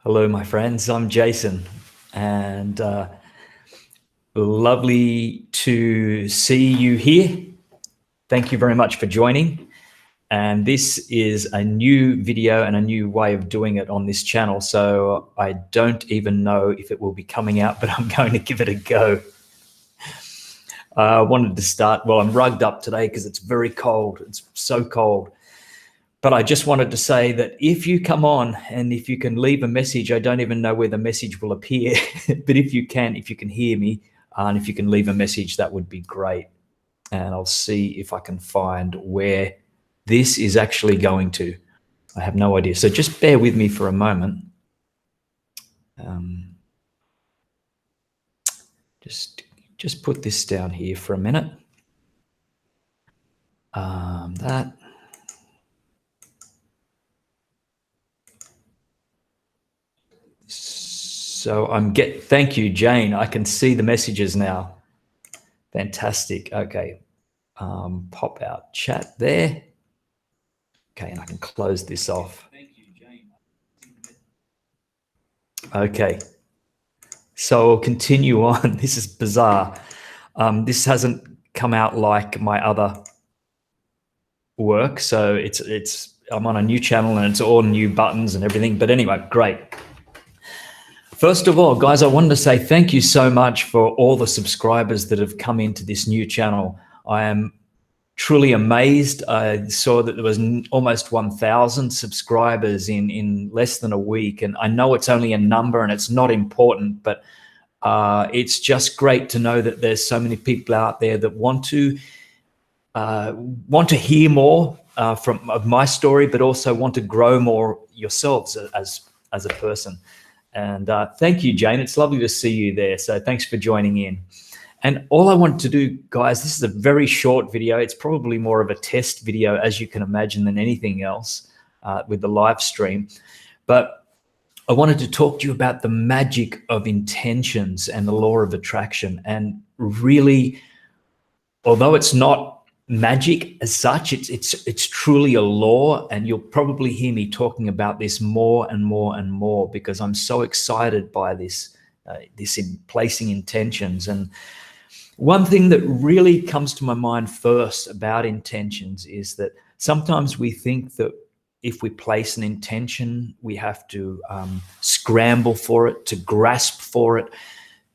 Hello, my friends. I'm Jason, and lovely to see you here. Thank you very much for joining. And this is a new video and a new way of doing it on this channel. So I don't even know if it will be coming out, but I'm going to give it a go. I wanted to start, well, I'm rugged up today because it's very cold. It's so cold. But I just wanted to say that if you come on and if you can leave a message, I don't even know where the message will appear, but if you can hear me, and if you can leave a message, that would be great. And I'll see if I can find where this is actually going to. I have no idea. So just bear with me for a moment. Just put this down here for a minute. That. So thank you, Jane. I can see the messages now. Fantastic. Okay. Pop out chat there. Okay, and I can close this off. Thank you, Jane. Okay. So I'll continue on. This is bizarre. This hasn't come out like my other work. So I'm on a new channel and it's all new buttons and everything. But anyway, great. First of all, guys, I wanted to say thank you so much for all the subscribers that have come into this new channel. I am truly amazed. I saw that there was almost 1,000 subscribers in less than a week. And I know it's only a number and it's not important, but it's just great to know that there's so many people out there that want to hear more of my story, but also want to grow more yourselves as a person. And thank you, Jane. It's lovely to see you there. So thanks for joining in. And all I want to do, guys, this is a very short video. It's probably more of a test video, as you can imagine, than anything else with the live stream. But I wanted to talk to you about the magic of intentions and the law of attraction. And really, although it's not magic as such, it's truly a law, and you'll probably hear me talking about this more and more and more because I'm so excited by this in placing intentions. And one thing that really comes to my mind first about intentions is that sometimes we think that if we place an intention, we have to scramble for it, to grasp for it,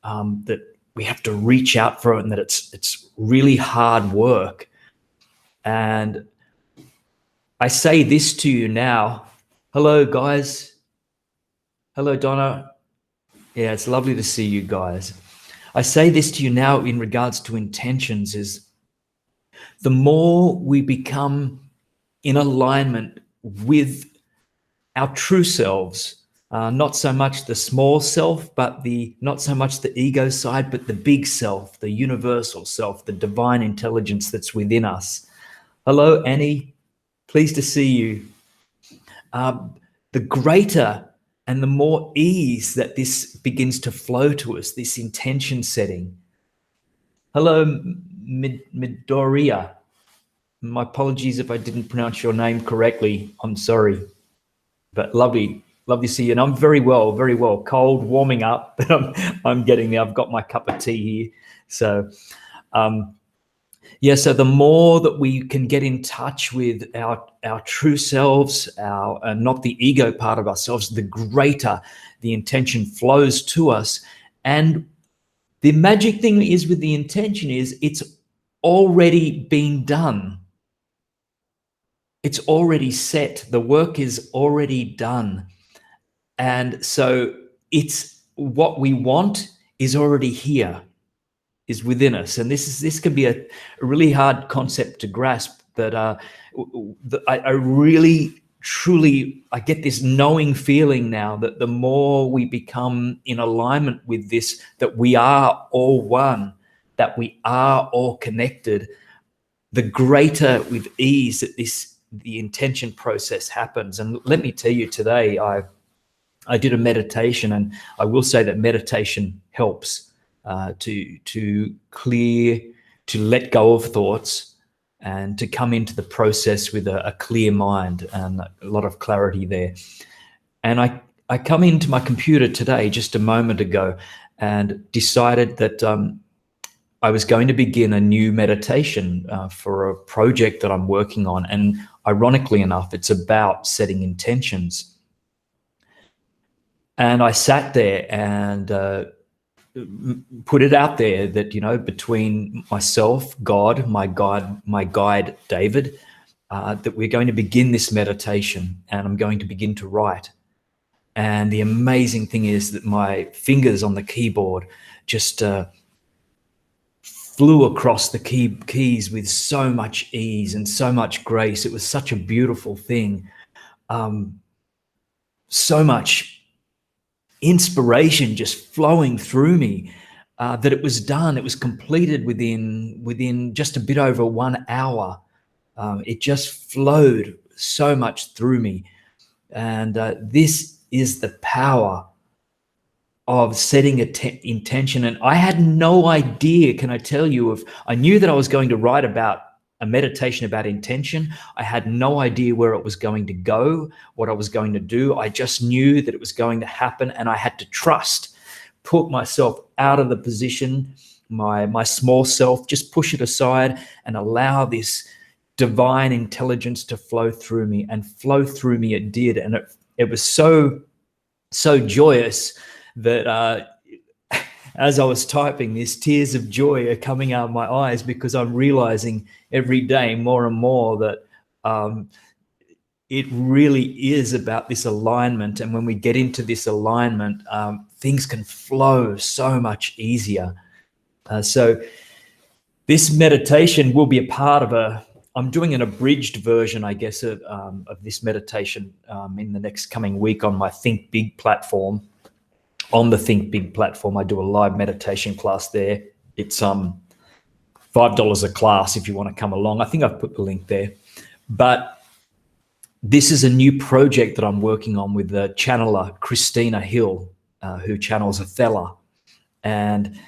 that we have to reach out for it, and that it's really hard work. And I say this to you now. Hello, guys. Hello, Donna. Yeah, it's lovely to see you guys. I say this to you now in regards to intentions is the more we become in alignment with our true selves, not so much the small self, but not so much the ego side, but the big self, the universal self, the divine intelligence that's within us. Hello, Annie. Pleased to see you. The greater and the more ease that this begins to flow to us, this intention setting. Hello, Midoriya. My apologies if I didn't pronounce your name correctly. I'm sorry. But lovely to see you. And I'm very well. Cold, warming up, but I'm getting there. I've got my cup of tea here. So, yeah, so the more that we can get in touch with our true selves, not the ego part of ourselves, the greater the intention flows to us. And the magic thing is with the intention is it's already been done. It's already set. The work is already done. And so it's what we want is already here, is within us. And this can be a really hard concept to grasp, but I really, truly, I get this knowing feeling now that the more we become in alignment with this, that we are all one, that we are all connected, the greater with ease that the intention process happens. And let me tell you, today I did a meditation, and I will say that meditation helps to clear, to let go of thoughts, and to come into the process with a clear mind and a lot of clarity there. And I come into my computer today, just a moment ago, and decided that I was going to begin a new meditation for a project that I'm working on. And ironically enough, it's about setting intentions. And I sat there and put it out there that, between myself, God, my guide, David, that we're going to begin this meditation, and I'm going to begin to write. And the amazing thing is that my fingers on the keyboard just flew across the keys with so much ease and so much grace. It was such a beautiful thing. So much inspiration just flowing through me that it was done. It was completed within just a bit over 1 hour. It just flowed so much through me. And this is the power of setting intention. And I had no idea, can I tell you, I knew that I was going to write about a meditation about intention. I had no idea where it was going to go, what I was going to do. I just knew that it was going to happen, and I had to trust, put myself out of the position, my small self, just push it aside and allow this divine intelligence to flow through me. And flow through me it did. And it was so joyous that as I was typing this, tears of joy are coming out of my eyes, because I'm realizing every day more and more that it really is about this alignment. And when we get into this alignment, things can flow so much easier. So this meditation will be a part of I'm doing an abridged version, I guess, of this meditation in the next coming week on my Think Big platform. On the Think Big platform, I do a live meditation class there. It's $5 a class if you want to come along. I think I've put the link there. But this is a new project that I'm working on with the channeler Christina Hill, who channels Othello. And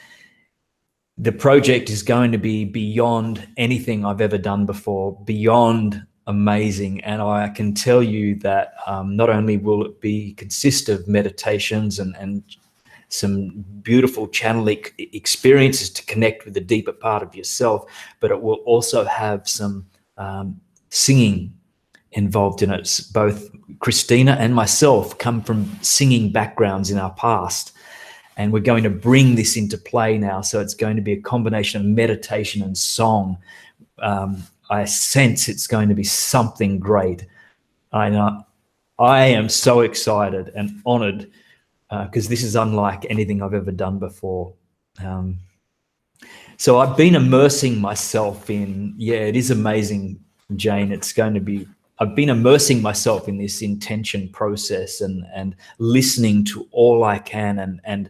the project is going to be beyond anything I've ever done before, beyond amazing. And I can tell you that not only will it consist of meditations and some beautiful channeling experiences to connect with the deeper part of yourself, but it will also have some singing involved in it. Both Christina and myself come from singing backgrounds in our past, and we're going to bring this into play now. So it's going to be a combination of meditation and song. I sense it's going to be something great. I am so excited and honored because this is unlike anything I've ever done before. So I've been immersing myself in, it is amazing, Jane. I've been immersing myself in this intention process and listening to all I can and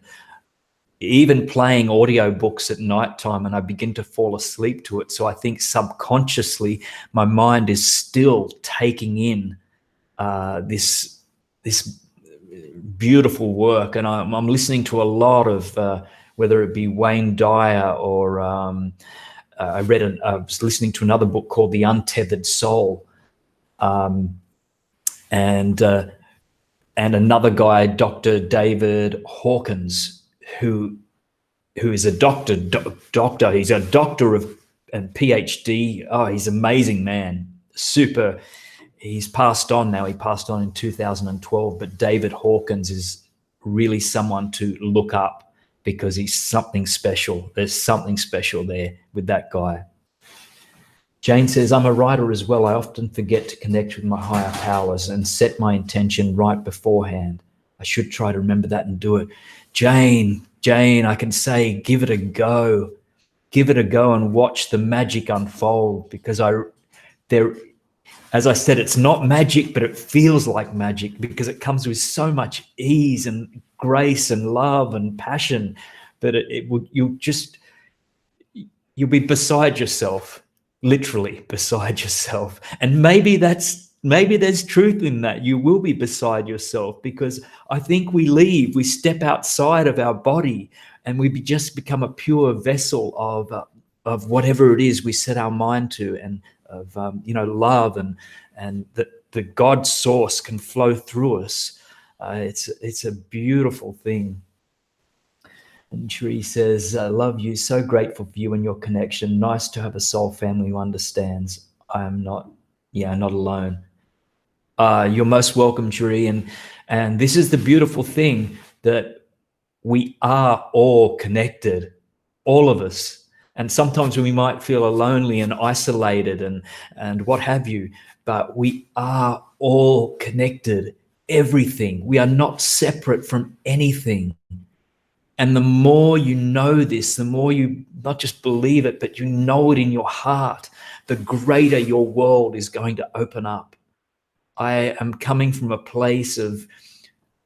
even playing audio books at nighttime, and I begin to fall asleep to it. So I think subconsciously my mind is still taking in this beautiful work, and I'm listening to a lot of whether it be Wayne Dyer or I was listening to another book called The Untethered Soul, and another guy, Dr. David Hawkins, who is a doctor. He's a doctor and PhD. Oh, he's an amazing man. Super. He's passed on now. He passed on in 2012. But David Hawkins is really someone to look up because he's something special. There's something special there with that guy. Jane says, I'm a writer as well. I often forget to connect with my higher powers and set my intention right beforehand. I should try to remember that and do it. Jane, I can say, give it a go. Give it a go and watch the magic unfold, because as I said, it's not magic, but it feels like magic because it comes with so much ease and grace and love and passion that you'll be beside yourself, literally beside yourself. And maybe there's truth in that. You will be beside yourself, because I think we step outside of our body and we just become a pure vessel of whatever it is we set our mind to, and of love, and the God source can flow through us. It's a beautiful thing. And Cherie says, I love you. So grateful for you and your connection. Nice to have a soul family who understands. I am not alone. You're most welcome, Cherie. And this is the beautiful thing, that we are all connected, all of us. And sometimes we might feel lonely and isolated and what have you, but we are all connected. Everything. We are not separate from anything. And the more you know this, the more you not just believe it, but you know it in your heart, the greater your world is going to open up. I am coming from a place of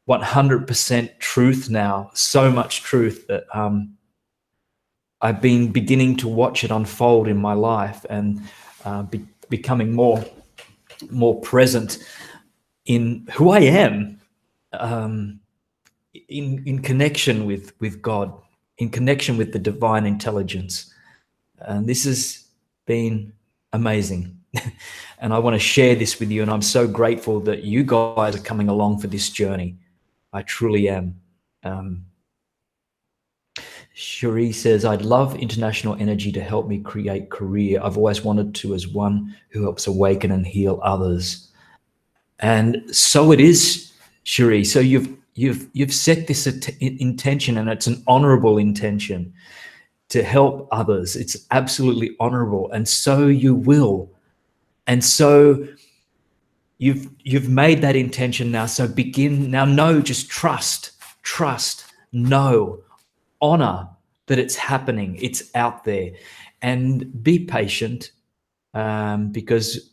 100% truth now, so much truth that I've been beginning to watch it unfold in my life, and becoming more present in who I am, in connection with God, in connection with the divine intelligence. And this has been amazing. And I want to share this with you, and I'm so grateful that you guys are coming along for this journey. I truly am. Cherie says, I'd love international energy to help me create career. I've always wanted to, as one who helps awaken and heal others. And so it is, Cherie. So you've set this intention, and it's an honorable intention to help others. It's absolutely honorable, and so you will. And so you've made that intention now. So begin now. No, just trust, know, honor that it's happening. It's out there, and be patient, because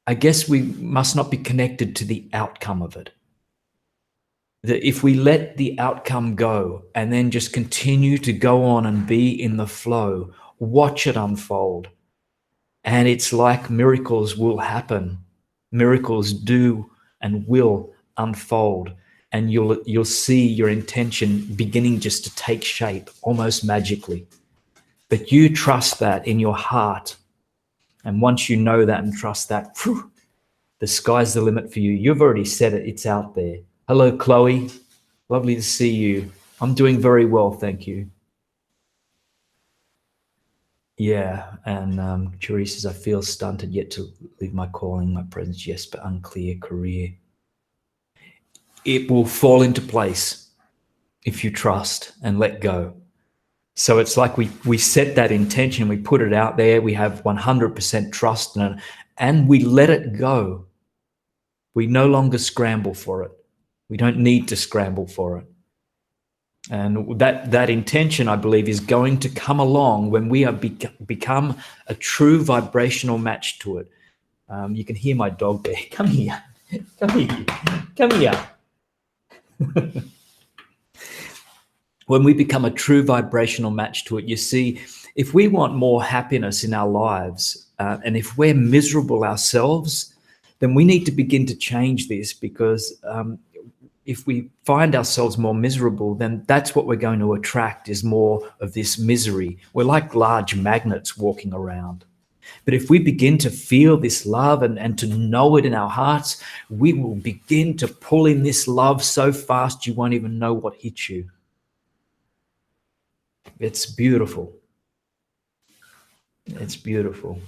I guess we must not be connected to the outcome of it. That if we let the outcome go and then just continue to go on and be in the flow, watch it unfold. And it's like miracles will happen. Miracles do and will unfold. And you'll see your intention beginning just to take shape almost magically. But you trust that in your heart. And once you know that and trust that, whew, the sky's the limit for you. You've already said it. It's out there. Hello, Chloe. Lovely to see you. I'm doing very well, thank you. Yeah, and Cherie says, I feel stunted yet to leave my calling, my presence, yes, but unclear career. It will fall into place if you trust and let go. So it's like we set that intention, we put it out there, we have 100% trust in it, and we let it go. We no longer scramble for it. We don't need to scramble for it. And that intention, I believe, is going to come along when we have become a true vibrational match to it. You can hear my dog there. Come here. Come here. Come here. When we become a true vibrational match to it, you see, if we want more happiness in our lives, and if we're miserable ourselves, then we need to begin to change this, because if we find ourselves more miserable, then that's what we're going to attract, is more of this misery. We're like large magnets walking around. But if we begin to feel this love and to know it in our hearts, we will begin to pull in this love so fast you won't even know what hits you. It's beautiful. It's beautiful.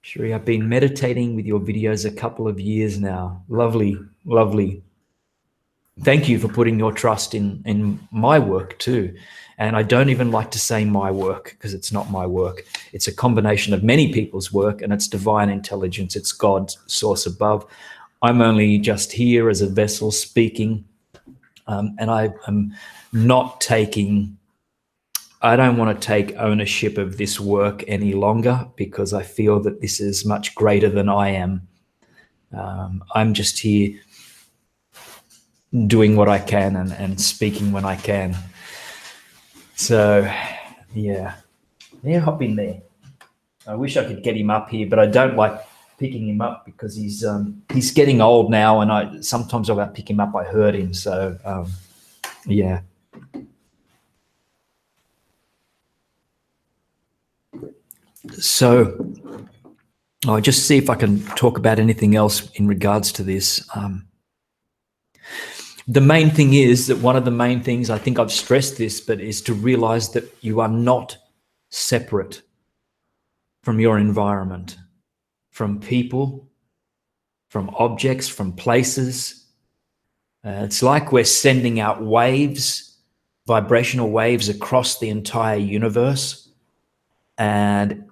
Cherie, I've been meditating with your videos a couple of years now. Lovely, lovely. Thank you for putting your trust in my work too. And I don't even like to say my work, because it's not my work. It's a combination of many people's work, and it's divine intelligence. It's God's source above. I'm only just here as a vessel speaking, and I am not taking, I don't want to take ownership of this work any longer, because I feel that this is much greater than I am. I'm just here doing what I can and speaking when I can. So, yeah, hop in there. I wish I could get him up here, but I don't like picking him up because he's getting old now, and sometimes when I pick him up, I hurt him. So, yeah. So, I'll just see if I can talk about anything else in regards to this. The main thing is that one of the main things, I think I've stressed this, but is to realize that you are not separate from your environment, from people, from objects, from places. It's like we're sending out waves, vibrational waves across the entire universe. And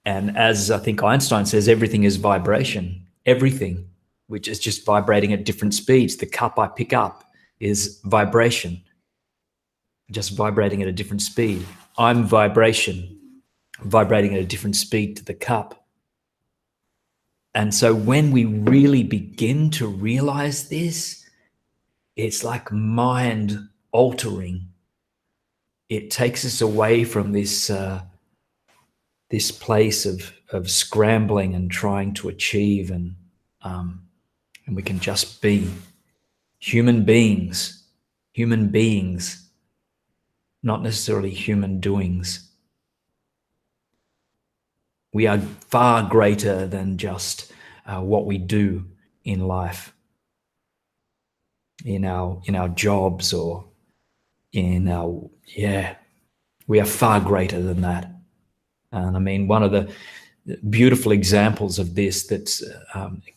as I think Einstein says, everything is vibration. Everything, which is just vibrating at different speeds. The cup I pick up is vibration, just vibrating at a different speed. I'm vibration, vibrating at a different speed to the cup. And so when we really begin to realize this, it's like mind altering. It takes us away from this this place of scrambling and trying to achieve, and we can just be human beings, not necessarily human doings. We are far greater than just what we do in life, in our jobs, or in our, we are far greater than that. And I mean, one of the beautiful examples of this that's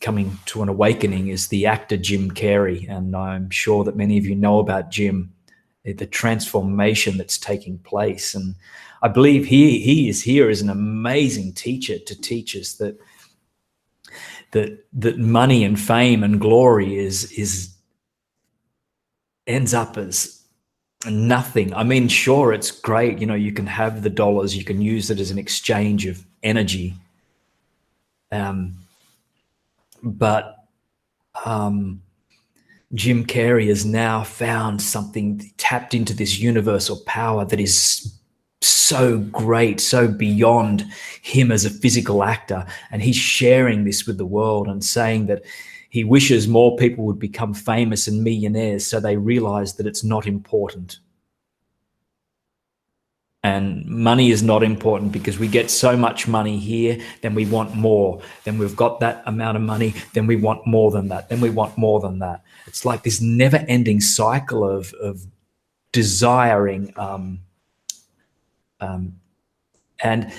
coming to an awakening is the actor Jim Carrey. And I'm sure that many of you know about Jim, the transformation that's taking place. And I believe he is here as an amazing teacher to teach us that money and fame and glory is ends up as nothing. I mean, sure, it's great. You know, you can have the dollars, you can use it as an exchange of energy. But Jim Carrey has now found something, tapped into this universal power that is so great, so beyond him as a physical actor. And he's sharing this with the world and saying that he wishes more people would become famous and millionaires so they realize that it's not important. And money is not important because we get so much money here, then we want more. Then we've got that amount of money, then we want more than that. Then we want more than that. It's like this never-ending cycle of desiring. And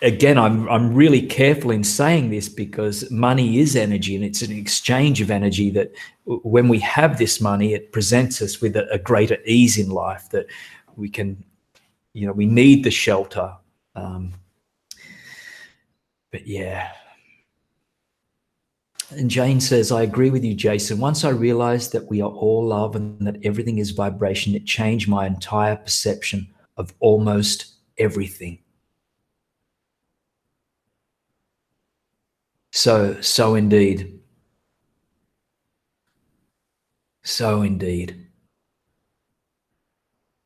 again, I'm really careful in saying this because money is energy, and it's an exchange of energy that when we have this money, it presents us with a greater ease in life, that we can, you know, we need the shelter. But yeah. And Jane says, I agree with you, Jason. Once I realized that we are all love and that everything is vibration, it changed my entire perception of almost everything. So indeed. So indeed.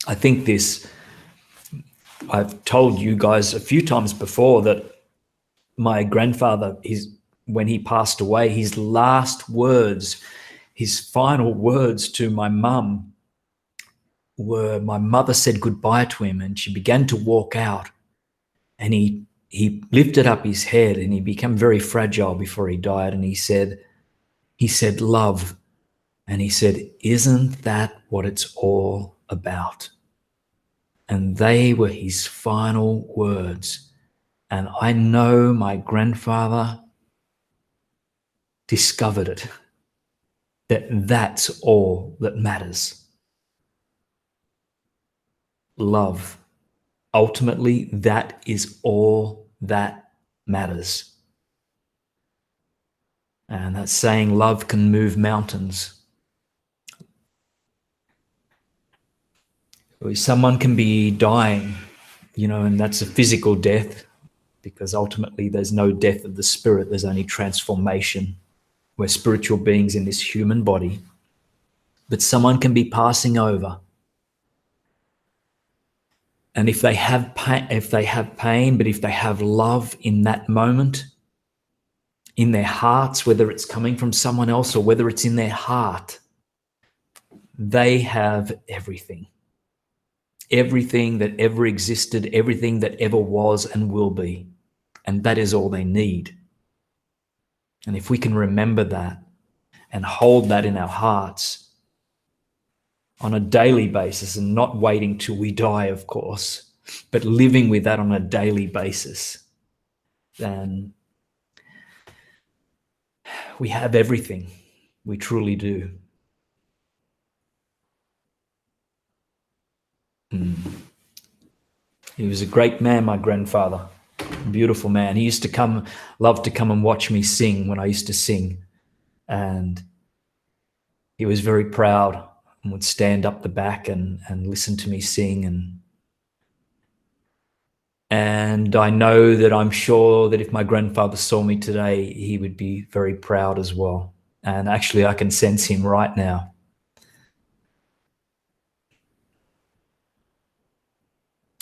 I think I've told you guys a few times before that my grandfather, when he passed away, his last words, his final words to my mum were, my mother said goodbye to him and she began to walk out, and he lifted up his head and he became very fragile before he died, and he said, love. And he said, isn't that what it's all about? And they were his final words. And I know my grandfather discovered it, that that's all that matters. Love. Ultimately, that is all that matters. And that saying, love can move mountains. Someone can be dying, you know, and that's a physical death, because ultimately there's no death of the spirit, there's only transformation. We're spiritual beings in this human body. But someone can be passing over. And if they have pain, but if they have love in that moment, in their hearts, whether it's coming from someone else or whether it's in their heart, they have everything. Everything that ever existed, everything that ever was and will be. And that is all they need. And if we can remember that and hold that in our hearts, on a daily basis, and not waiting till we die, of course, but living with that on a daily basis, then we have everything. We truly do. He was a great man, my grandfather. Beautiful man. He used to love to come and watch me sing when I used to sing. And he was very proud and would stand up the back and listen to me sing. And I know that I'm sure that if my grandfather saw me today, he would be very proud as well. And actually, I can sense him right now.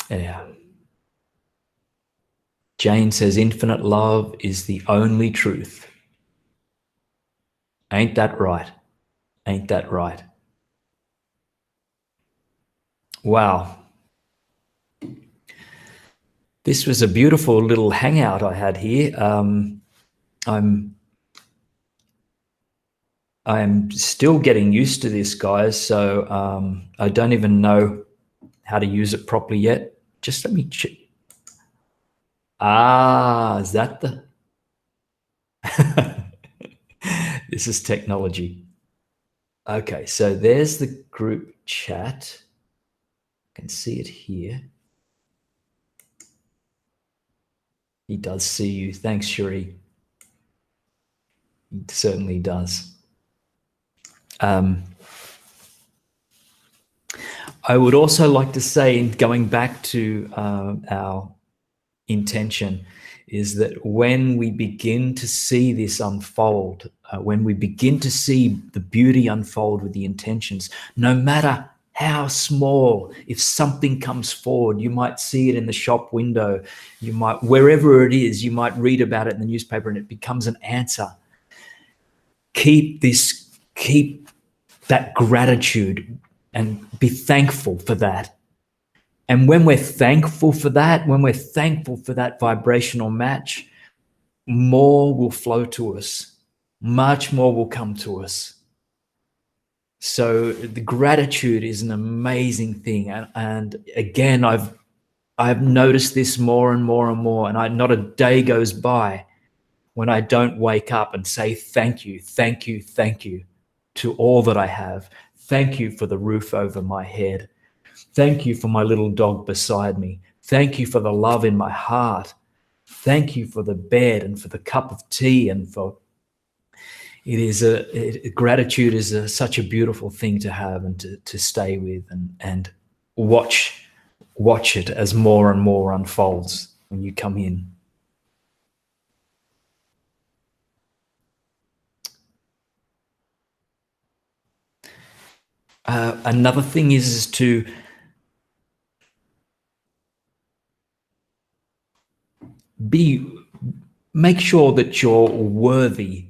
Yeah. Jane says, infinite love is the only truth. Ain't that right? Ain't that right? Wow. This was a beautiful little hangout I had here. I'm still getting used to this, guys. So I don't even know how to use it properly yet. Just let me check. Is that the... This is technology. Okay, so there's the group chat. I can see it here. He does see you. Thanks, Shuri. He certainly does. I would also like to say, going back to our intention, is that when we begin to see this unfold, when we begin to see the beauty unfold with the intentions, no matter how small, if something comes forward, you might see it in the shop window, you might, wherever it is, you might read about it in the newspaper and it becomes an answer. Keep that gratitude and be thankful for that. And when we're thankful for that, when we're thankful for that vibrational match, more will flow to us. Much more will come to us. So the gratitude is an amazing thing. And again, I've noticed this more and more and more. And not a day goes by when I don't wake up and say thank you, thank you, thank you to all that I have. Thank you for the roof over my head. Thank you for my little dog beside me. Thank you for the love in my heart. Thank you for the bed and for the cup of tea, and for gratitude is such a beautiful thing to have and to stay with and watch it as more and more unfolds when you come in. Another thing is to make sure that you're worthy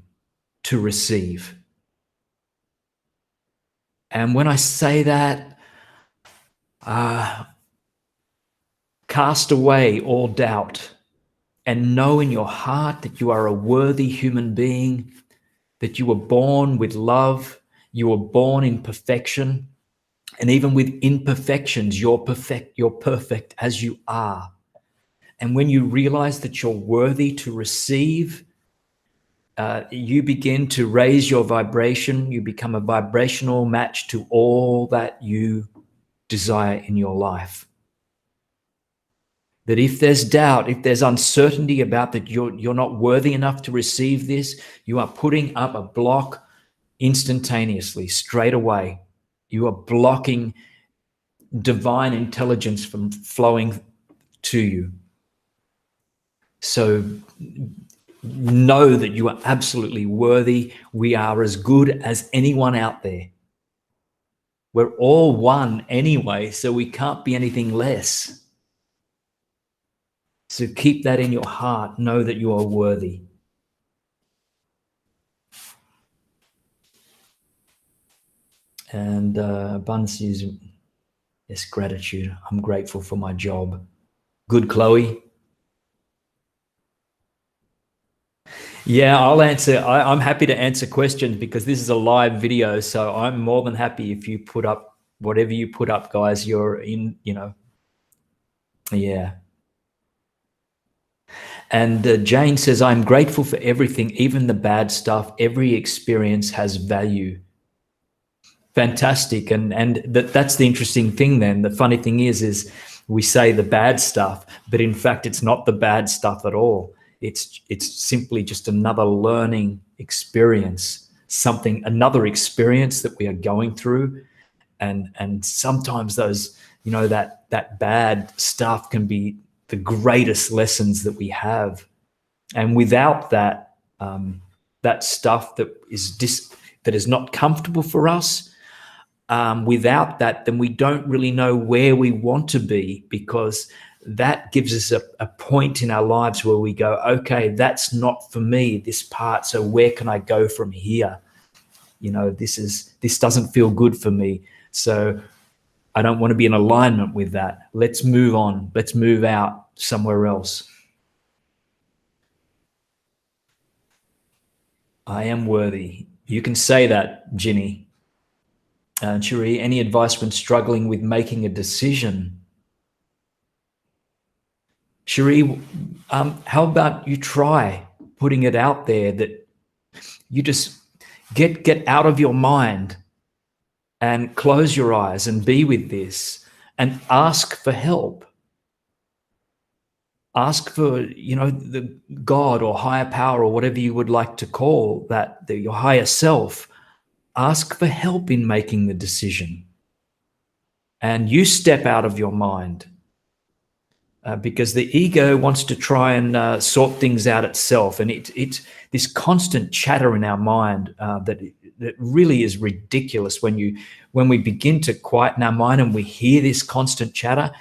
to receive. And when I say that, cast away all doubt and know in your heart that you are a worthy human being, that you were born with love, you were born in perfection, and even with imperfections, you're perfect as you are. And when you realize that you're worthy to receive, you begin to raise your vibration. You become a vibrational match to all that you desire in your life. That if there's doubt, if there's uncertainty about that you're not worthy enough to receive this, you are putting up a block instantaneously, straight away. You are blocking divine intelligence from flowing to you. So know that you are absolutely worthy. We are as good as anyone out there. We're all one anyway, so we can't be anything less. So keep that in your heart. Know that you are worthy. And abundance is, yes, gratitude. I'm grateful for my job. Good, Chloe. Yeah, I'll answer. I'm happy to answer questions because this is a live video. So I'm more than happy if you put up Whatever you put up, guys, you're in, yeah. And Jane says, I'm grateful for everything, even the bad stuff. Every experience has value. Fantastic. And that's the interesting thing then. The funny thing is we say the bad stuff, but in fact, it's not the bad stuff at all. It's simply just another learning experience, another experience that we are going through. And sometimes those, that bad stuff can be the greatest lessons that we have. And without that, that stuff that is not comfortable for us, without that, then we don't really know where we want to be, because that gives us a point in our lives where we go, okay, that's not for me, this part. So where can I go from here? This doesn't feel good for me. So I don't want to be in alignment with that. Let's move on. Let's move out somewhere else. I am worthy. You can say that, Ginny. Cherie, any advice when struggling with making a decision? Cherie, how about you try putting it out there that you just get out of your mind and close your eyes and be with this and ask for help. Ask for, the God or higher power or whatever you would like to call that, your higher self. Ask for help in making the decision. And you step out of your mind, because the ego wants to try and sort things out itself. And it's this constant chatter in our mind that really is ridiculous when we begin to quieten our mind and we hear this constant chatter.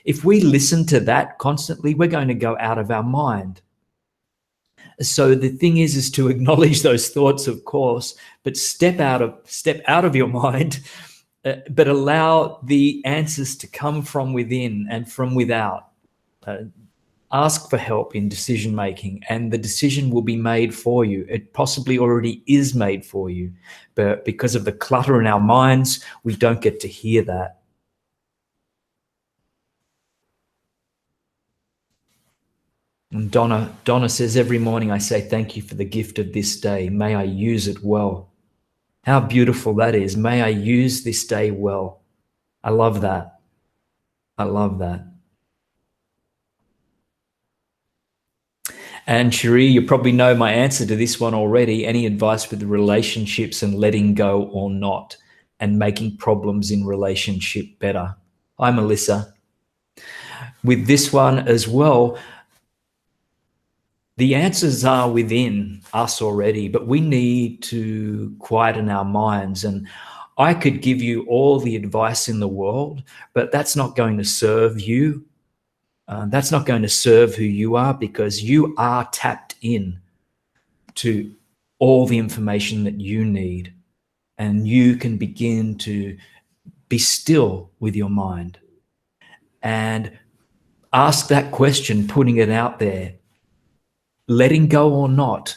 If we listen to that constantly, we're going to go out of our mind. So the thing is to acknowledge those thoughts, of course, but step out of your mind, but allow the answers to come from within and from without. Ask for help in decision making, and the decision will be made for you. It possibly already is made for you, but because of the clutter in our minds, we don't get to hear that. And Donna says, every morning I say thank you for the gift of this day. May I use it well. How beautiful that is. May I use this day well. I love that. I love that. And Cherie, you probably know my answer to this one already. Any advice with the relationships and letting go or not, and making problems in relationship better? Hi, Melissa. With this one as well, the answers are within us already, but we need to quieten our minds. And I could give you all the advice in the world, but that's not going to serve you. That's not going to serve who you are, because you are tapped in to all the information that you need, and you can begin to be still with your mind and ask that question, putting it out there. Letting go or not,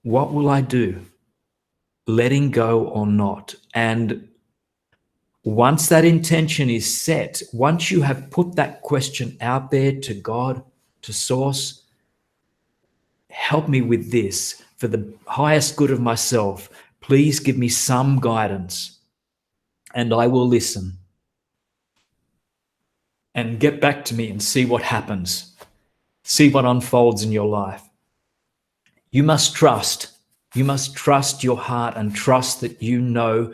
what will I do? Letting go or not. And once that intention is set, once you have put that question out there to God, to Source, help me with this for the highest good of myself. Please give me some guidance, and I will listen. And get back to me and see what happens. See what unfolds in your life. You must trust. You must trust your heart and trust that you know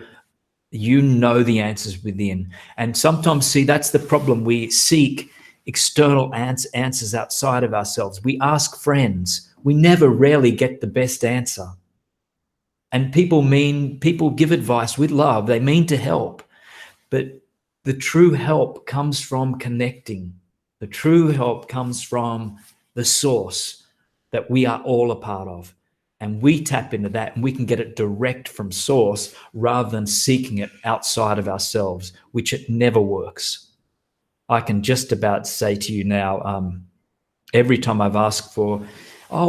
the answers within. And sometimes, see, that's the problem. We seek external answers outside of ourselves. We ask friends. We rarely get the best answer. And people give advice with love. They mean to help. But the true help comes from connecting. The true help comes from the Source that we are all a part of. And we tap into that, and we can get it direct from Source rather than seeking it outside of ourselves, which it never works. I can just about say to you now, every time I've asked for,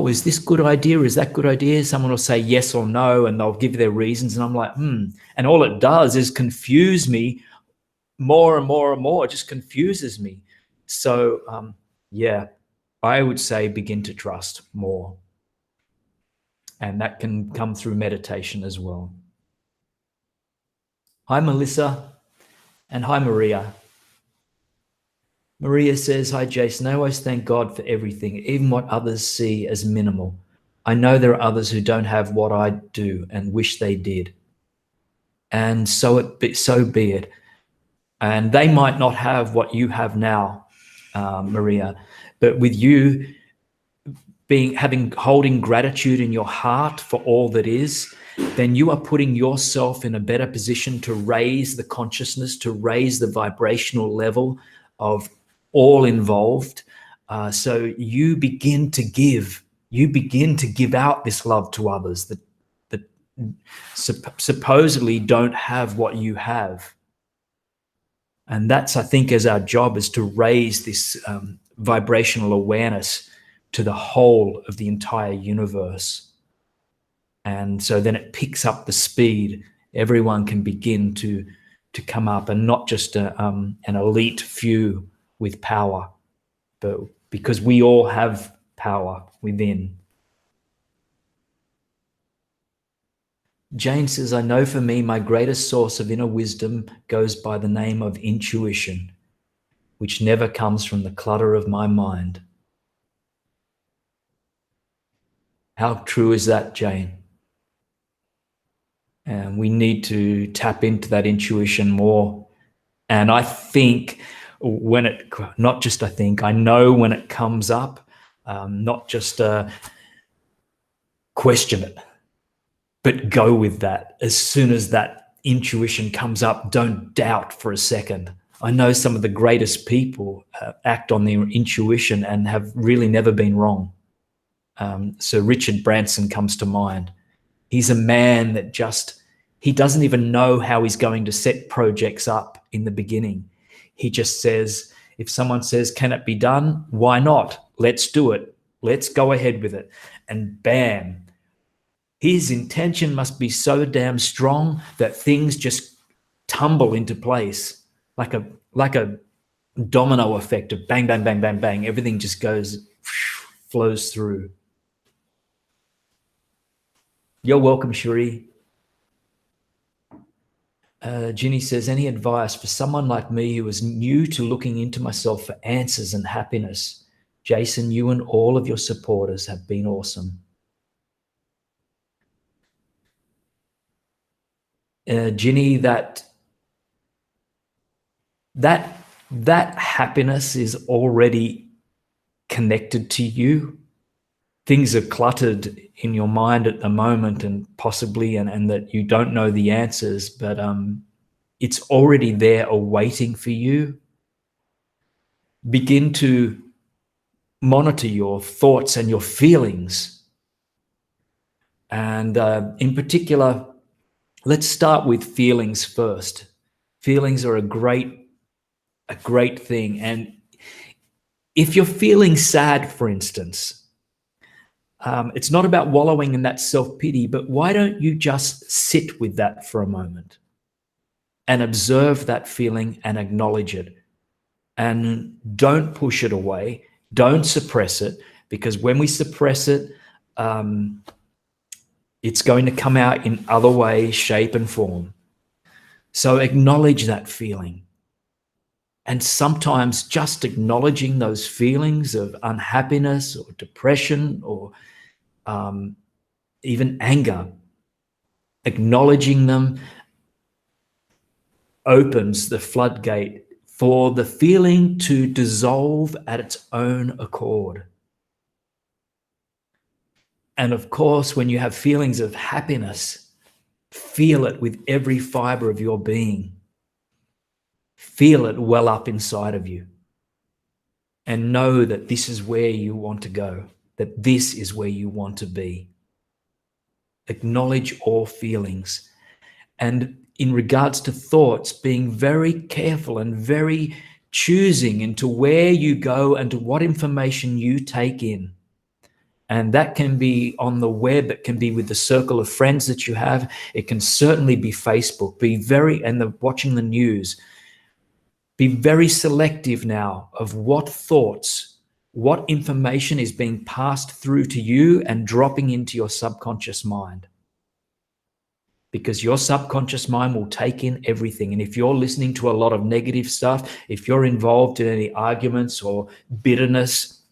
is this good idea? Is that good idea? Someone will say yes or no, and they'll give their reasons. And I'm like, And all it does is confuse me more and more and more. It just confuses me. So yeah, I would say begin to trust more. And that can come through meditation as well. Hi, Melissa. And hi, Maria. Maria says, hi, Jason. I always thank God for everything, even what others see as minimal. I know there are others who don't have what I do and wish they did. And so be it. And they might not have what you have now, Maria, but with you holding gratitude in your heart for all that is, then you are putting yourself in a better position to raise the consciousness, to raise the vibrational level of all involved. So you begin to give out this love to others that supposedly don't have what you have. And that's, I think, as our job is to raise this vibrational awareness to the whole of the entire universe. And so then it picks up the speed. Everyone can begin to come up, and not just an elite few with power, but because we all have power within. Jane says, I know for me, my greatest source of inner wisdom goes by the name of intuition, which never comes from the clutter of my mind. How true is that, Jane? And we need to tap into that intuition more. And I think I know when it comes up, not just question it, but go with that. As soon as that intuition comes up, don't doubt for a second. I know some of the greatest people act on their intuition and have really never been wrong. So Richard Branson comes to mind. He's a man that he doesn't even know how he's going to set projects up in the beginning. He just says, if someone says, can it be done? Why not? Let's do it. Let's go ahead with it. And bam, his intention must be so damn strong that things just tumble into place like a domino effect of bang, bang, bang, bang, bang. Everything just flows through. You're welcome, Cherie. Ginny says, any advice for someone like me who is new to looking into myself for answers and happiness? Jason, you and all of your supporters have been awesome. Ginny, that happiness is already connected to you. Things are cluttered in your mind at the moment, and possibly, and that you don't know the answers, but it's already there awaiting for you. Begin to monitor your thoughts and your feelings. And in particular, let's start with feelings first. Feelings are a great thing. And if you're feeling sad, for instance, it's not about wallowing in that self-pity, but why don't you just sit with that for a moment and observe that feeling and acknowledge it? And don't push it away. Don't suppress it, because when we suppress it, it's going to come out in other ways, shape, and form. So acknowledge that feeling. And sometimes just acknowledging those feelings of unhappiness or depression or even anger, acknowledging them opens the floodgate for the feeling to dissolve at its own accord. And of course, when you have feelings of happiness, feel it with every fiber of your being. Feel it well up inside of you. And know that this is where you want to go, that this is where you want to be. Acknowledge all feelings. And in regards to thoughts, being very careful and very choosing into where you go and to what information you take in. And that can be on the web, it can be with the circle of friends that you have, it can certainly be Facebook. Watching the news. Be very selective now of what thoughts, what information is being passed through to you and dropping into your subconscious mind. Because your subconscious mind will take in everything. And if you're listening to a lot of negative stuff, if you're involved in any arguments or bitterness,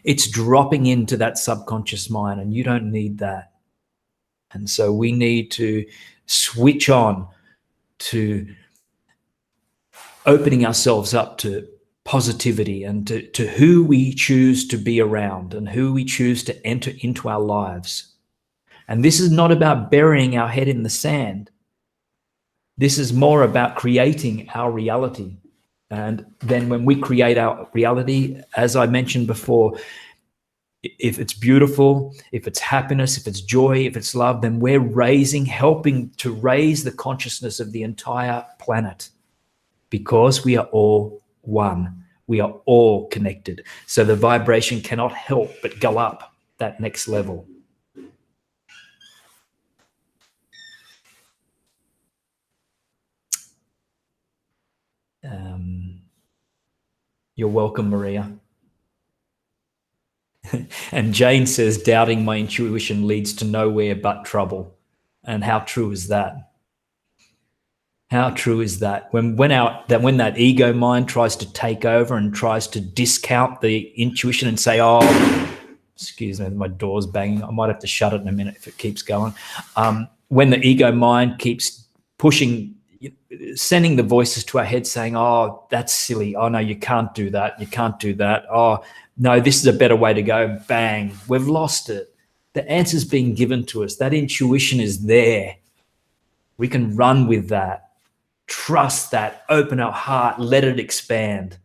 it's dropping into that subconscious mind, and you don't need that. And so we need to switch on to opening ourselves up to positivity and to who we choose to be around and who we choose to enter into our lives. And this is not about burying our head in the sand. This is more about creating our reality. And then when we create our reality, as I mentioned before, if it's beautiful, if it's happiness, if it's joy, if it's love, then we're helping to raise the consciousness of the entire planet, because we are all one. We are all connected. So the vibration cannot help but go up that next level. You're welcome, Maria. And Jane says, doubting my intuition leads to nowhere but trouble. And how true is that? How true is that? When that ego mind tries to take over and tries to discount the intuition and say, oh, excuse me, my door's banging. I might have to shut it in a minute if it keeps going. When the ego mind keeps pushing, sending the voices to our head saying, oh, that's silly. Oh, no, you can't do that. You can't do that. Oh, no, this is a better way to go. Bang, we've lost it. The answer's being given to us. That intuition is there. We can run with that. Trust that. Open our heart. Let it expand.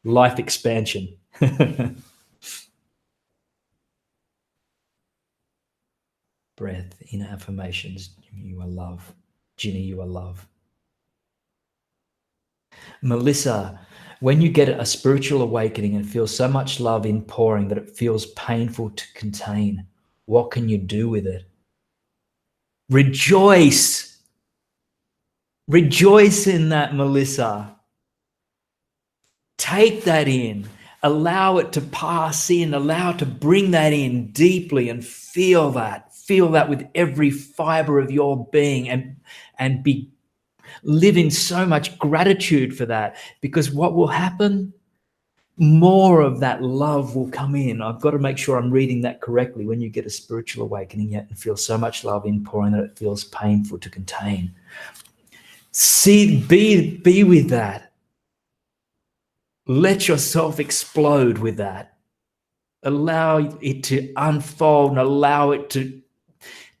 Life expansion. Breath, inner affirmations. You are love. Ginny, you are love. Melissa, when you get a spiritual awakening and feel so much love inpouring that it feels painful to contain, what can you do with it? Rejoice. Rejoice in that, Melissa. Take that in. Allow it to pass in. Allow it to bring that in deeply and feel that. Feel that with every fiber of your being, and live in so much gratitude for that, because what will happen? More of that love will come in. I've got to make sure I'm reading that correctly. When you get a spiritual awakening yet and feel so much love inpouring that it feels painful to contain. Be with that. Let yourself explode with that. Allow it to unfold and allow it to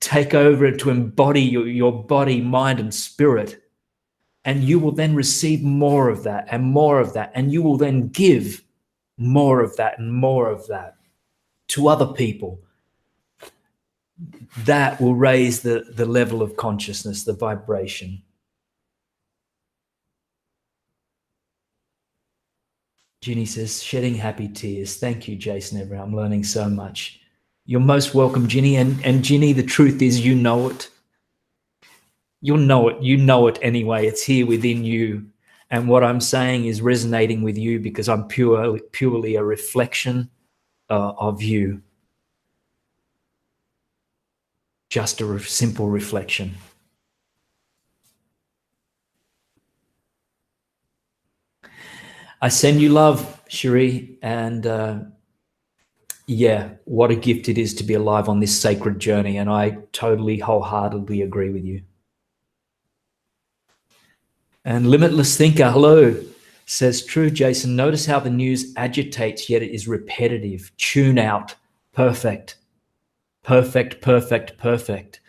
take over and to embody your body, mind, and spirit. And you will then receive more of that and more of that. And you will then give more of that and more of that to other people. That will raise the level of consciousness, the vibration. Ginny says, shedding happy tears. Thank you, Jason Everett. I'm learning so much. You're most welcome, Ginny. And Ginny, the truth is, you know it. You'll know it. You know it anyway. It's here within you. And what I'm saying is resonating with you because I'm purely a reflection of you. Just a simple reflection. I send you love, Cherie. And yeah, what a gift it is to be alive on this sacred journey. And I totally, wholeheartedly agree with you. And Limitless Thinker, hello, says, true, Jason. Notice how the news agitates, yet it is repetitive. Tune out. Perfect. Perfect, perfect, perfect.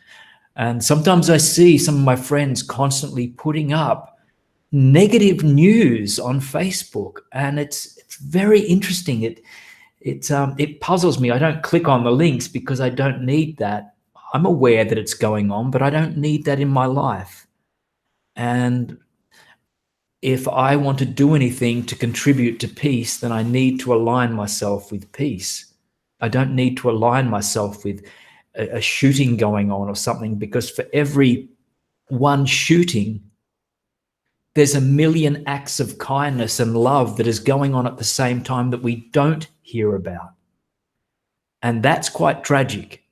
And sometimes I see some of my friends constantly putting up negative news on Facebook, and it's very interesting. It puzzles me. I don't click on the links because I don't need that. I'm aware that it's going on, but I don't need that in my life. And if I want to do anything to contribute to peace, then I need to align myself with peace. I don't need to align myself with a shooting going on or something, because for every one shooting, There's a million acts of kindness and love that is going on at the same time that we don't hear about. And that's quite tragic.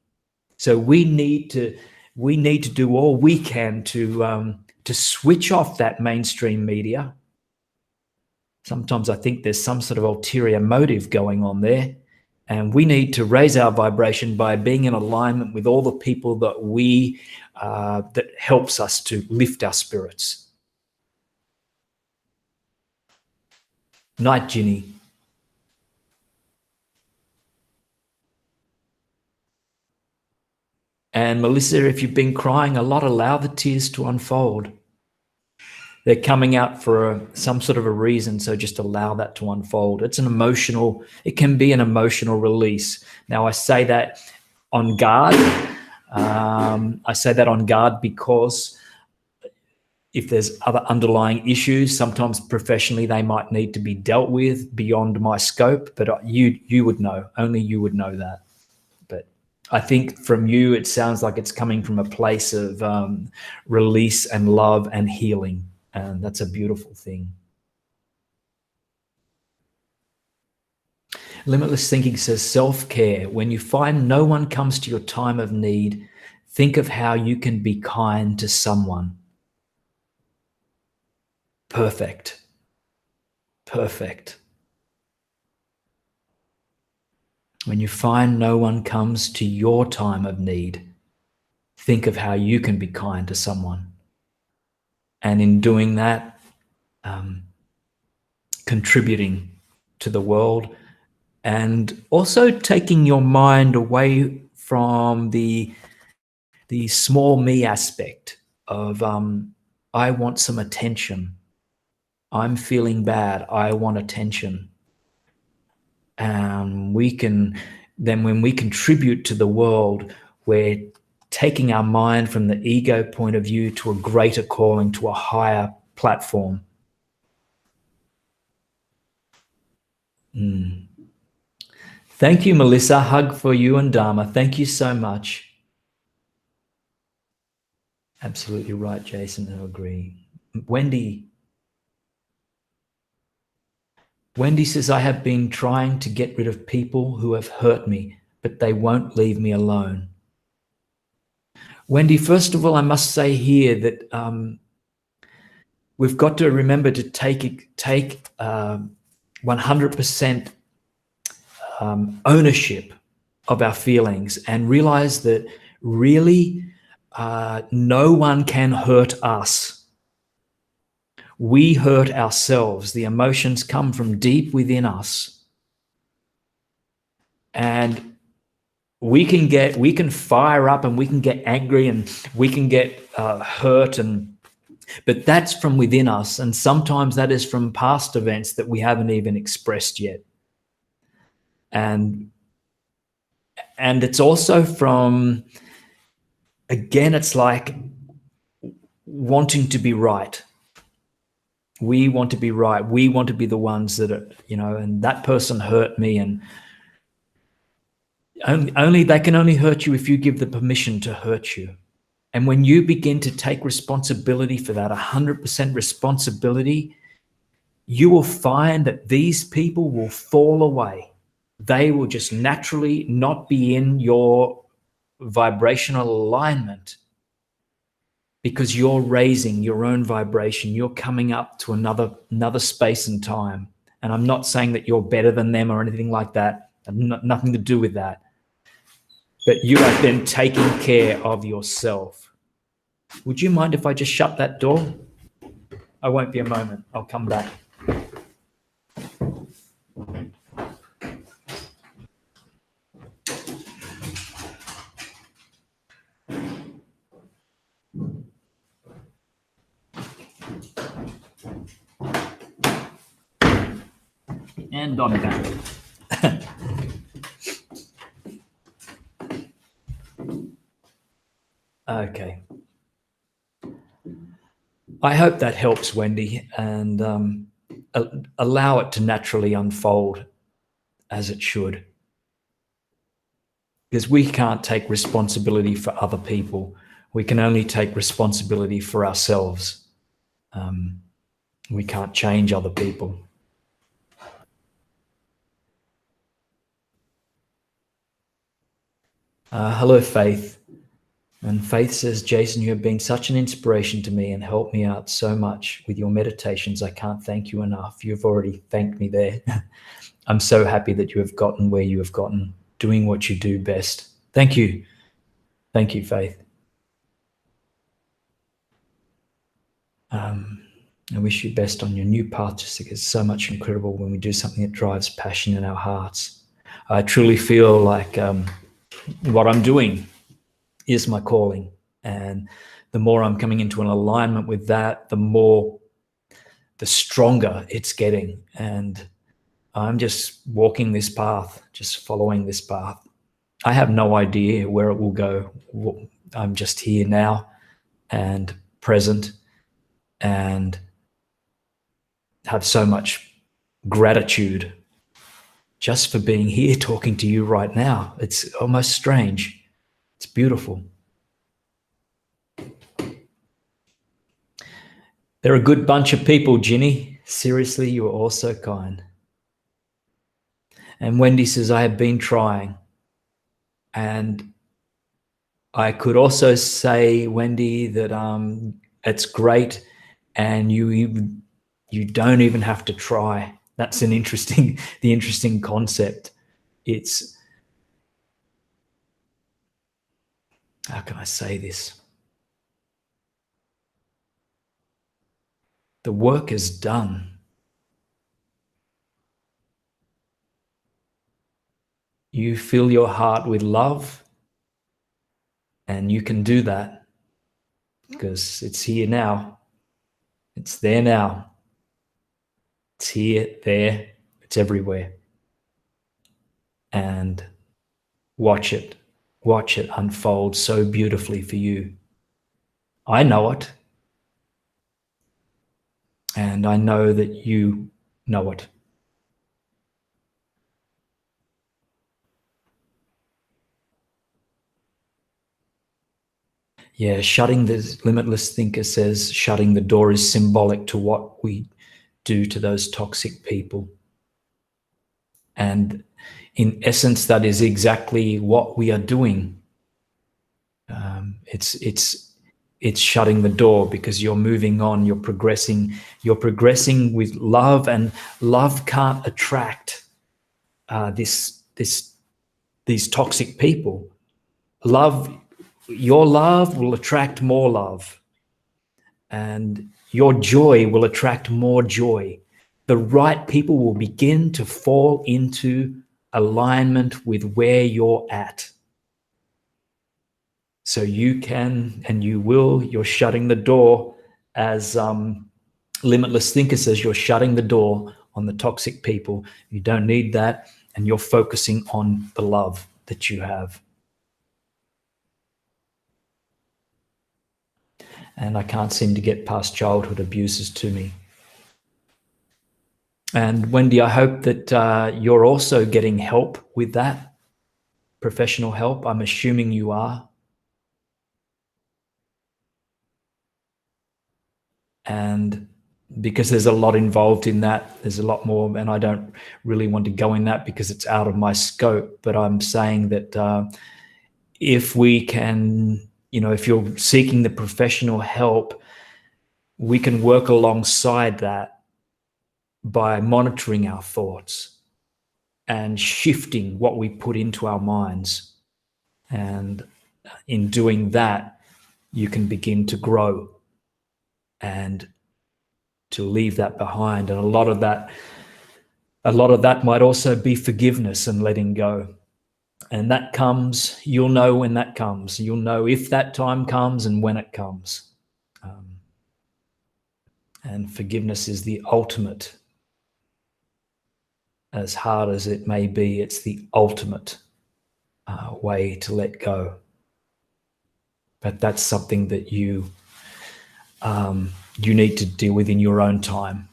So we need to do all we can to switch off that mainstream media. Sometimes I think there's some sort of ulterior motive going on there. And we need to raise our vibration by being in alignment with all the people that that helps us to lift our spirits. Night, Ginny. And Melissa, if you've been crying a lot, allow the tears to unfold. They're coming out for some sort of a reason, so just allow that to unfold. It can be an emotional release. Now, I say that on guard. I say that on guard because if there's other underlying issues, sometimes professionally they might need to be dealt with beyond my scope, but you would know. Only you would know that. But I think from you, it sounds like it's coming from a place of release and love and healing. And that's a beautiful thing. Limitless Thinking says self-care. When you find no one comes to your time of need, think of how you can be kind to someone. Perfect. Perfect. When you find no one comes to your time of need, think of how you can be kind to someone. And in doing that, contributing to the world, and also taking your mind away from the small me aspect of I want some attention. I'm feeling bad. I want attention. And when we contribute to the world, we're taking our mind from the ego point of view to a greater calling, to a higher platform. Thank you, Melissa. Hug for you and Dharma. Thank you so much. Absolutely right, Jason. I agree. Wendy says, I have been trying to get rid of people who have hurt me, but they won't leave me alone. Wendy, first of all, I must say here that we've got to remember to take 100% ownership of our feelings and realize that really no one can hurt us. We hurt ourselves. The emotions come from deep within us. And we can fire up and we can get angry and we can get hurt, but that's from within us. And sometimes that is from past events that we haven't even expressed yet. And it's also from, again, it's like wanting to be right. We want to be right. We want to be the ones that are, and that person hurt me, and they can only hurt you if you give the permission to hurt you. And when you begin to take responsibility for that, 100% responsibility, you will find that these people will fall away. They will just naturally not be in your vibrational alignment because you're raising your own vibration. You're coming up to another space and time. And I'm not saying that you're better than them or anything like that. Nothing to do with that. But you have been taking care of yourself. Would you mind if I just shut that door? I won't be a moment. I'll come back. And on back. Okay. I hope that helps, Wendy, and allow it to naturally unfold as it should. Because we can't take responsibility for other people. We can only take responsibility for ourselves. We can't change other people. Hello, Faith. And Faith says, Jason, you have been such an inspiration to me and helped me out so much with your meditations. I can't thank you enough. You've already thanked me there. I'm so happy that you have gotten where you have gotten, doing what you do best. Thank you. Thank you, Faith. I wish you best on your new path, just because it's so much incredible when we do something that drives passion in our hearts. I truly feel like what I'm doing is my calling. And the more I'm coming into an alignment with that, the stronger it's getting. And I'm just walking this path, just following this path. I have no idea where it will go. I'm just here now and present, and have so much gratitude just for being here talking to you right now. It's almost strange. It's beautiful. They're a good bunch of people, Ginny. Seriously, you are all so kind. And Wendy says, I have been trying. And I could also say, Wendy, that it's great, and you don't even have to try. That's the interesting concept. It's, how can I say this? The work is done. You fill your heart with love, and you can do that because it's here now. It's there now. It's here, there, it's everywhere. And watch it unfold so beautifully for you. I know it. And I know that you know it. Yeah, Limitless Thinker says, shutting the door is symbolic to what we do to those toxic people. And in essence, that is exactly what we are doing. It's shutting the door, because you're moving on, you're progressing with love, and love can't attract these toxic people. Your love will attract more love, and your joy will attract more joy. The right people will begin to fall into alignment with where you're at. So you can, and you will, you're shutting the door, as Limitless Thinker says, you're shutting the door on the toxic people. You don't need that, and you're focusing on the love that you have. And I can't seem to get past childhood abuses to me. And Wendy, I hope that you're also getting help with that, professional help. I'm assuming you are. And because there's a lot involved in that, there's a lot more, and I don't really want to go in that because it's out of my scope. But I'm saying that if we can, if you're seeking the professional help, we can work alongside that by monitoring our thoughts and shifting what we put into our minds. And in doing that, you can begin to grow and to leave that behind. And a lot of that might also be forgiveness and letting go. And that comes, you'll know when that comes. You'll know if that time comes and when it comes. And forgiveness is the ultimate. As hard as it may be, it's the ultimate way to let go. But that's something that you need to deal with in your own time.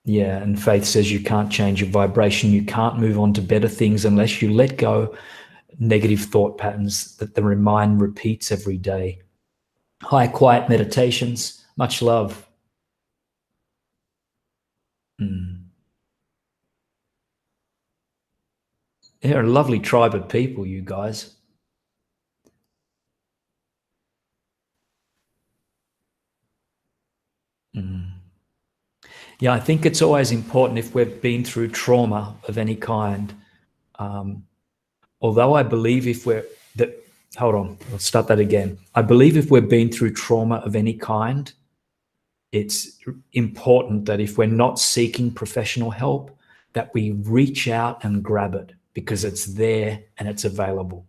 Yeah, and Faith says you can't change your vibration. You can't move on to better things unless you let go negative thought patterns that the mind repeats every day. Hi, quiet meditations. Much love. You're a lovely tribe of people, you guys. Yeah, I think it's always important if we've been through trauma of any kind. Although I believe if we're that, hold on, I'll start that again. I believe if we've been through trauma of any kind, it's important that if we're not seeking professional help, that we reach out and grab it because it's there and it's available.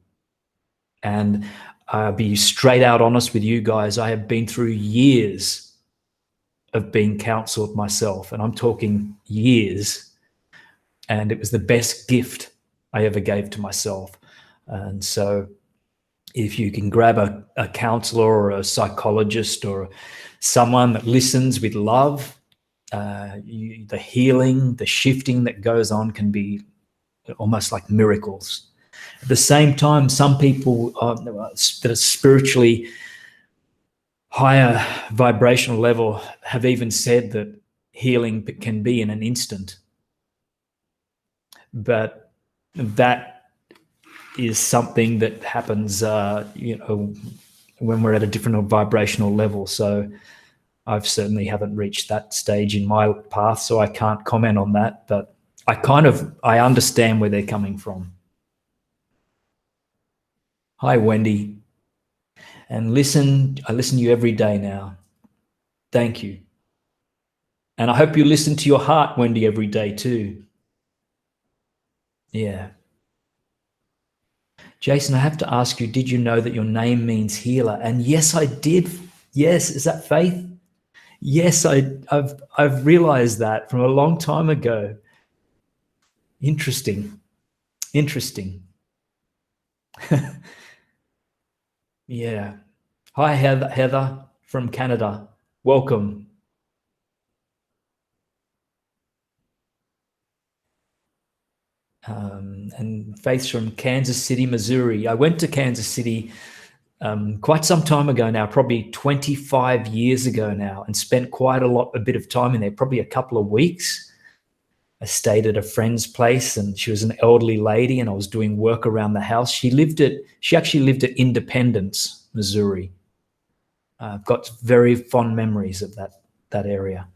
And I'll be straight out honest with you guys. I have been through years of being counseled myself, and I'm talking years. And it was the best gift I ever gave to myself. And so if you can grab a counselor or a psychologist or someone that listens with love, the healing, the shifting that goes on can be almost like miracles. At the same time, some people that are spiritually higher vibrational level have even said that healing can be in an instant. But that is something that happens, when we're at a different vibrational level. So I've certainly haven't reached that stage in my path, so I can't comment on that. But I understand where they're coming from. Hi, Wendy. And I listen to you every day now. Thank you. And I hope you listen to your heart, Wendy, every day too. Yeah. Jason, I have to ask you, did you know that your name means healer? And yes, I did. Yes. Is that Faith? Yes, I've realized that from a long time ago. Interesting. Yeah. Hi, Heather from Canada. Welcome. And Faith's from Kansas City, Missouri. I went to Kansas City quite some time ago now, probably 25 years ago now, and spent quite a bit of time in there, probably a couple of weeks. I stayed at a friend's place, and she was an elderly lady, and I was doing work around the house. She actually lived at Independence, Missouri. I've got very fond memories of that area.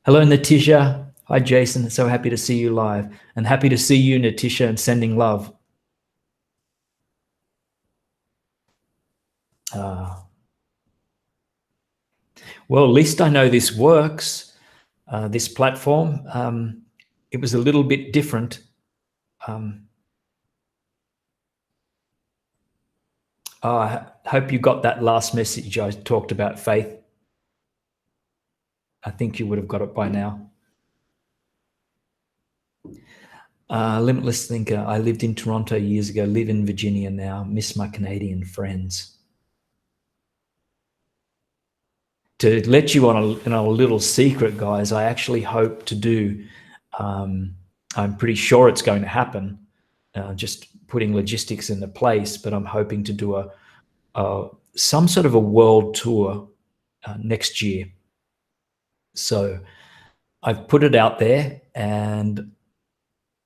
Hello, Natisha. Hi, Jason. So happy to see you live, and happy to see you, Natisha, and sending love. Well, at least I know this works, this platform. It was a little bit different. I hope you got that last message I talked about, Faith. I think you would have got it by now. Limitless Thinker. I lived in Toronto years ago, live in Virginia now, miss my Canadian friends. To let you on a little secret, guys, I actually hope to do, I'm pretty sure it's going to happen, just putting logistics into place, but I'm hoping to do some sort of a world tour next year. So I've put it out there and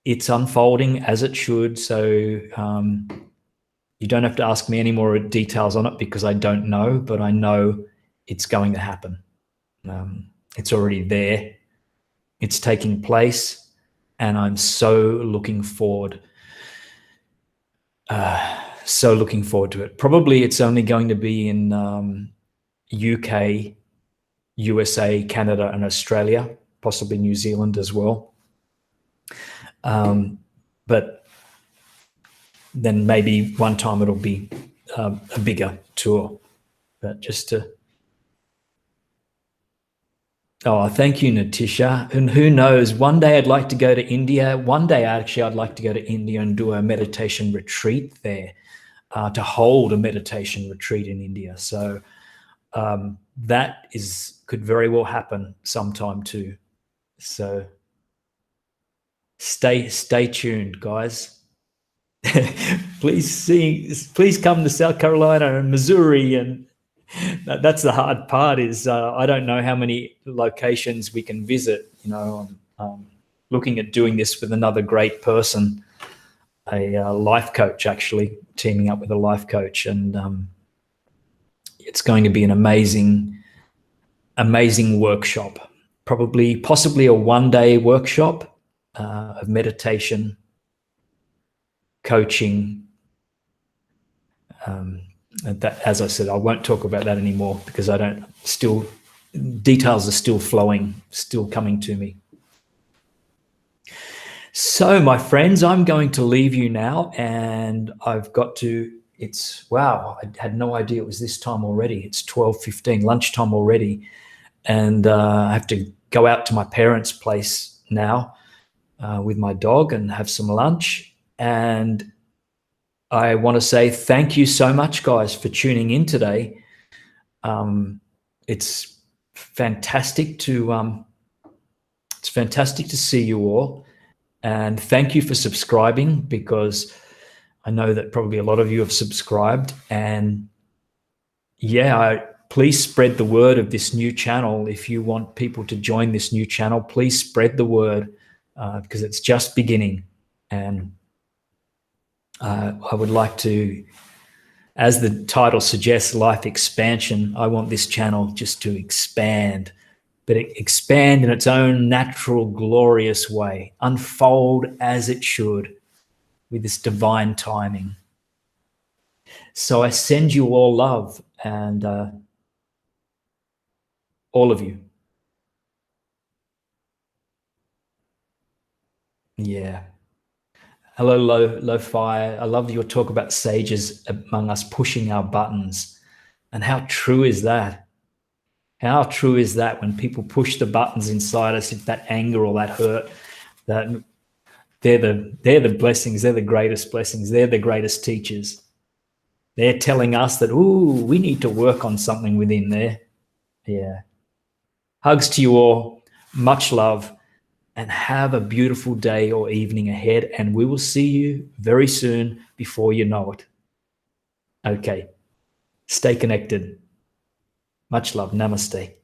it's unfolding as it should. So you don't have to ask me any more details on it because I don't know, but I know it's going to happen. It's already there. It's taking place, and I'm so looking forward. To it. Probably it's only going to be in UK, USA, Canada, and Australia, possibly New Zealand as well. But then maybe one time it'll be a bigger tour. But just to... Oh, thank you, Natisha. And who knows, one day I'd like to go to India. One day, actually, I'd like to go to India and do a meditation retreat there, to hold a meditation retreat in India. So that could very well happen sometime too. So stay tuned, guys. Please come to South Carolina and Missouri, and that's the hard part. Is I don't know how many locations we can visit. I'm looking at doing this with another great person, a life coach, actually teaming up with a life coach, and it's going to be an amazing workshop. Possibly a one-day workshop of meditation, coaching. That, as I said, I won't talk about that anymore because details are still flowing, still coming to me. So, my friends, I'm going to leave you now, and wow, I had no idea it was this time already. It's 12:15, lunchtime already, and I have to go out to my parents' place now with my dog and have some lunch. And I want to say thank you so much, guys, for tuning in today. It's fantastic to see you all, and thank you for subscribing, because I know that probably a lot of you have subscribed. And please spread the word of this new channel. If you want people to join this new channel, please spread the word because it's just beginning. And I would like to, as the title suggests, life expansion. I want this channel just to expand, but expand in its own natural, glorious way, unfold as it should with this divine timing. So I send you all love, and all of you. Yeah. Hello, Lo-Fi. I love your talk about sages among us pushing our buttons. And how true is that? How true is that when people push the buttons inside us, if that anger or that hurt, that they're the blessings, they're the greatest blessings, they're the greatest teachers. They're telling us that, we need to work on something within there. Yeah. Hugs to you all. Much love. And have a beautiful day or evening ahead. And we will see you very soon before you know it. Okay. Stay connected. Much love. Namaste.